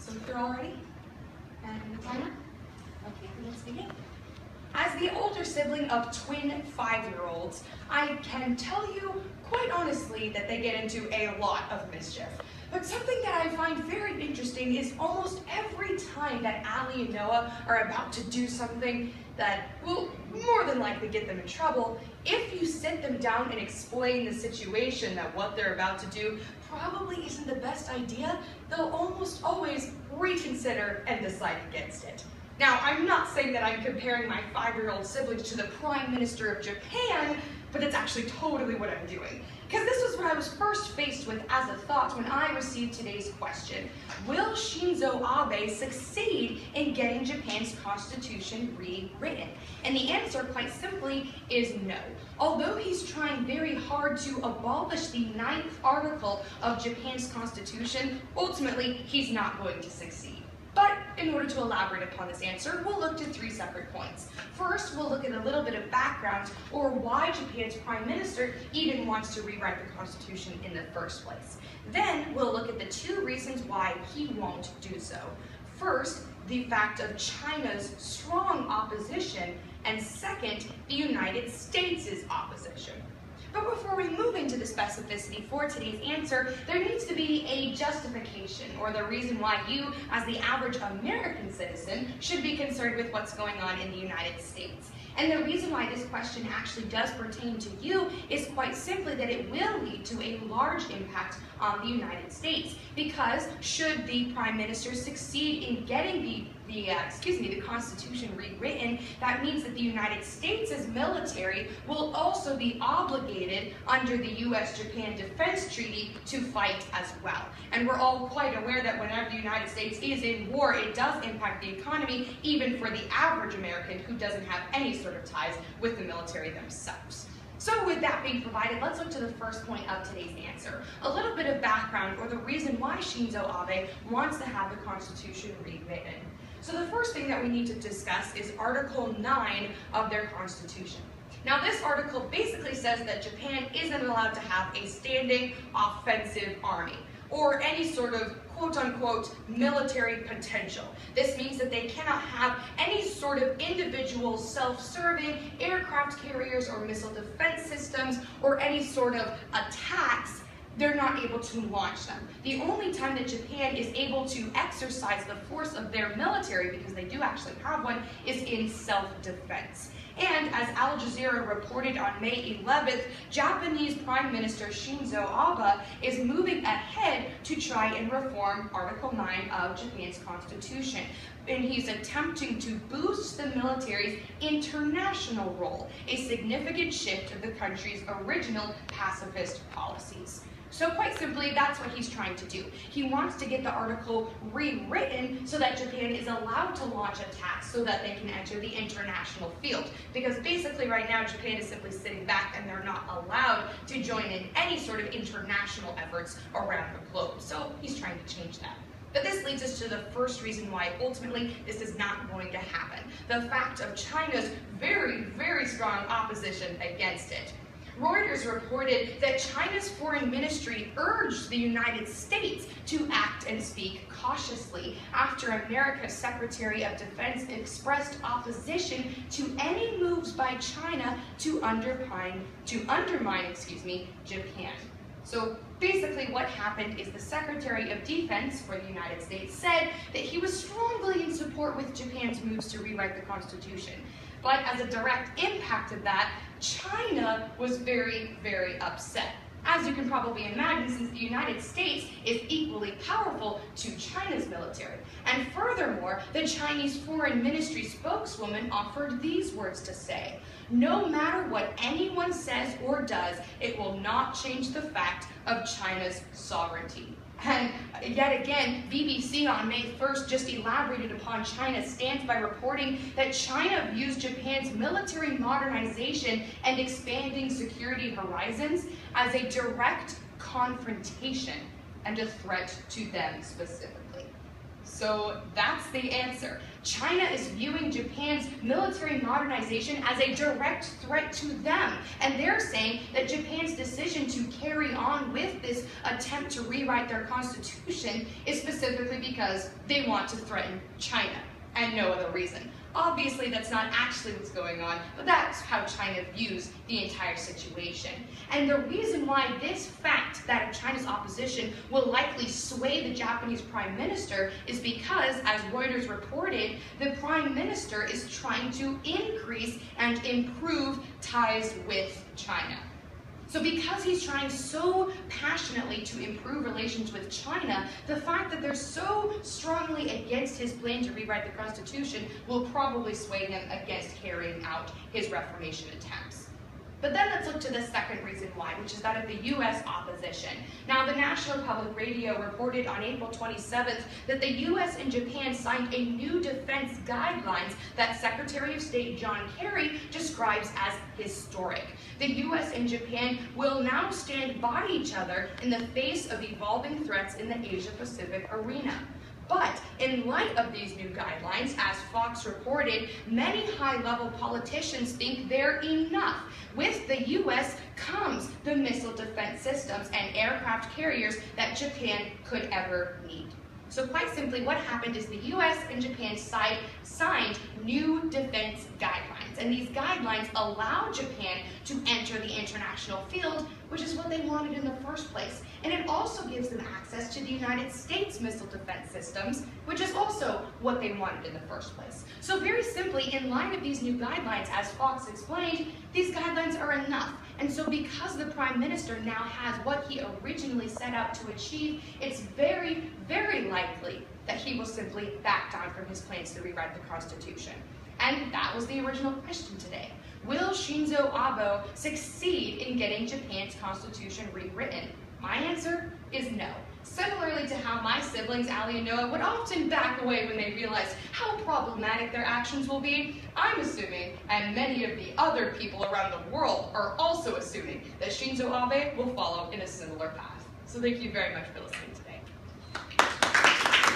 So if you're all ready, and the timer, okay, let's begin. As the older sibling of twin 5-year-olds, I can tell you quite honestly that they get into a lot of mischief. But something that I find very interesting is almost every time that Allie and Noah are about to do something that will more than likely get them in trouble, if you sit them down and explain the situation that what they're about to do probably isn't the best idea, they'll almost always reconsider and decide against it. Now, I'm not saying that I'm comparing my 5-year-old siblings to the Prime Minister of Japan, but it's actually totally what I'm doing. Because this was what I was first faced with as a thought when I received today's question. Will Shinzo Abe succeed in getting Japan's constitution rewritten? And the answer, quite simply, is no. Although he's trying very hard to abolish the 9th article of Japan's constitution, ultimately, he's not going to succeed. But in order to elaborate upon this answer, we'll look to 3 separate points. First, we'll look at a little bit of background, or why Japan's Prime Minister even wants to rewrite the Constitution in the first place. Then, we'll look at the 2 reasons why he won't do so. First, the fact of China's strong opposition, and second, the United States' opposition. But before we move into the specificity for today's answer, there needs to be a justification, or the reason why you, as the average American citizen, should be concerned with what's going on in the United States. And the reason why this question actually does pertain to you is quite simply that it will lead to a large impact on the United States. Because should the Prime Minister succeed in getting the Constitution rewritten, that means that the United States' military will also be obligated under the U.S.-Japan Defense Treaty to fight as well. And we're all quite aware that whenever the United States is in war, it does impact the economy, even for the average American who doesn't have any sort of ties with the military themselves. So with that being provided, let's look to the first point of today's answer. A little bit of background, or the reason why Shinzo Abe wants to have the Constitution rewritten. So the first thing that we need to discuss is Article 9 of their Constitution. Now this article basically says that Japan isn't allowed to have a standing offensive army, or any sort of quote-unquote military potential. This means that they cannot have any sort of individual self-serving aircraft carriers or missile defense systems or any sort of attacks. They're not able to launch them. The only time that Japan is able to exercise the force of their military, because they do actually have one, is in self-defense. And as Al Jazeera reported on May 11th, Japanese Prime Minister Shinzo Abe is moving ahead to try and reform Article 9 of Japan's Constitution. And he's attempting to boost the military's international role, a significant shift of the country's original pacifist policies. So quite simply, that's what he's trying to do. He wants to get the article rewritten so that Japan is allowed to launch attacks so that they can enter the international field. Because basically right now, Japan is simply sitting back and they're not allowed to join in any sort of international efforts around the globe. So he's trying to change that. But this leads us to the first reason why ultimately this is not going to happen. The fact of China's very, very strong opposition against it. Reuters reported that China's foreign ministry urged the United States to act and speak cautiously after America's Secretary of Defense expressed opposition to any moves by China to undermine Japan. So basically what happened is the Secretary of Defense for the United States said that he was strongly in support with Japan's moves to rewrite the Constitution. But as a direct impact of that, China was very, very upset. As you can probably imagine, since the United States is equally powerful to China's military. And furthermore, the Chinese Foreign Ministry spokeswoman offered these words to say, "No matter what anyone says or does, it will not change the fact of China's sovereignty." And yet again, BBC on May 1st just elaborated upon China's stance by reporting that China views Japan's military modernization and expanding security horizons as a direct confrontation and a threat to them specifically. So that's the answer. China is viewing Japan's military modernization as a direct threat to them. And they're saying that Japan's decision to carry on with this attempt to rewrite their constitution is specifically because they want to threaten China, and no other reason. Obviously, that's not actually what's going on, but that's how China views the entire situation. And the reason why this fact, that of China's opposition, will likely sway the Japanese Prime Minister is because, as Reuters reported, the Prime Minister is trying to increase and improve ties with China. So because he's trying so passionately to improve relations with China, the fact that they're so strongly against his plan to rewrite the Constitution will probably sway him against carrying out his reformation attempts. But then let's look to the second reason why, which is that of the U.S. opposition. Now, the National Public Radio reported on April 27th that the U.S. and Japan signed a new defense guidelines that Secretary of State John Kerry describes as historic. The U.S. and Japan will now stand by each other in the face of evolving threats in the Asia-Pacific arena. But in light of these new guidelines, as Fox reported, many high-level politicians think they're enough. With the U.S. comes the missile defense systems and aircraft carriers that Japan could ever need. So quite simply, what happened is the U.S. and Japan signed new defense guidelines. And these guidelines allow Japan to enter the international field, which is what they wanted in the first place. And it also gives them access to the United States missile defense systems, which is also what they wanted in the first place. So very simply, in light of these new guidelines, as Fox explained, these guidelines are enough. And so because the Prime Minister now has what he originally set out to achieve, it's very, very likely that he will simply back down from his plans to rewrite the Constitution. And that was the original question today. Will Shinzo Abe succeed in getting Japan's constitution rewritten? My answer is no. Similarly to how my siblings, Ali and Noah, would often back away when they realized how problematic their actions will be, I'm assuming, and many of the other people around the world are also assuming, that Shinzo Abe will follow in a similar path. So thank you very much for listening today.